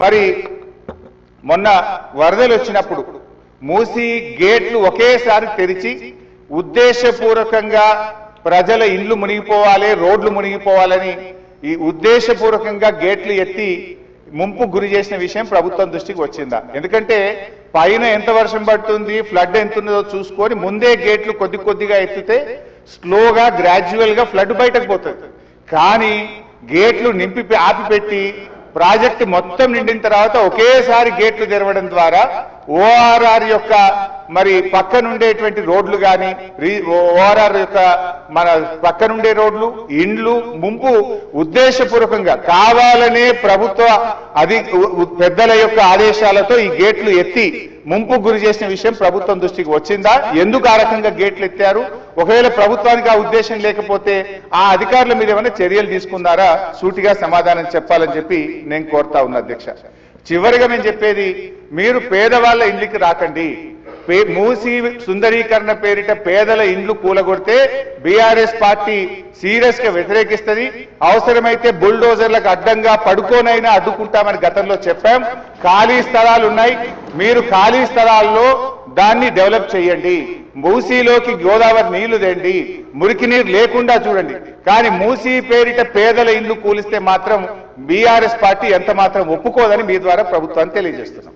మరి మొన్న వరదలు వచ్చినప్పుడు మూసి గేట్లు ఒకేసారి తెరిచి ఉద్దేశపూర్వకంగా ప్రజల ఇండ్లు మునిగిపోవాలి, రోడ్లు మునిగిపోవాలని ఈ ఉద్దేశపూర్వకంగా గేట్లు ఎత్తి ముంపు గురి చేసిన విషయం ప్రభుత్వం దృష్టికి వచ్చిందా? ఎందుకంటే పైన ఎంత వర్షం పడుతుంది, ఫ్లడ్ ఎంత ఉందో చూసుకొని ముందే గేట్లు కొద్ది కొద్దిగా ఎత్తితే స్లోగా గ్రాడ్యువల్ గా ఫ్లడ్ బయటకు పోతుంది. కానీ గేట్లు నింపి ఆపిపెట్టి ప్రాజెక్టు మొత్తం నిండిన తర్వాత ఒకేసారి గేట్లు తెరవడం ద్వారా ఓఆర్ఆర్ యొక్క మరి పక్కనుండేటువంటి రోడ్లు కానీ ఓఆర్ఆర్ యొక్క మన పక్కనుండే రోడ్లు ఇండ్లు ముంపు ఉద్దేశపూర్వకంగా కావాలనే ప్రభుత్వ పెద్దల యొక్క ఆదేశాలతో ఈ గేట్లు ఎత్తి ముంపు గురి చేసిన విషయం ప్రభుత్వం దృష్టికి వచ్చిందా? ఎందుకు ఆ రకంగా గేట్లు ఎత్తారు? ఒకవేళ ప్రభుత్వానికి ఆ ఉద్దేశం లేకపోతే ఆ అధికారుల మీద ఏమైనా చర్యలు తీసుకున్నారా? సూటిగా సమాధానం చెప్పాలని చెప్పి నేను కోరుతా ఉన్నా అధ్యక్ష. చివరిగా నేను చెప్పేది, మీరు పేదవాళ్ళ ఇండ్లకి రాకండి. మూసి సుందరీకరణ పేరిట పేదల ఇండ్లు కూలగొడితే బీఆర్ఎస్ పార్టీ సీరియస్ గా వ్యతిరేకిస్తుంది. అవసరమైతే బుల్డోజర్లకు అడ్డంగా పడుకోనైనా అడ్డుకుంటామని గతంలో చెప్పాం. ఖాళీ స్థలాలు ఉన్నాయి, మీరు ఖాళీ స్థలాల్లో దాన్ని డెవలప్ చేయండి. మూసీలోకి గోదావరి నీళ్లు తెండి, మురికి నీరు లేకుండా చూడండి. కానీ మూసీ పేరిట పేదల ఇండ్లు కూలిస్తే మాత్రం బీఆర్ఎస్ పార్టీ ఎంత మాత్రం ఒప్పుకోదని మీ ద్వారా ప్రభుత్వాన్ని తెలియజేస్తున్నాం.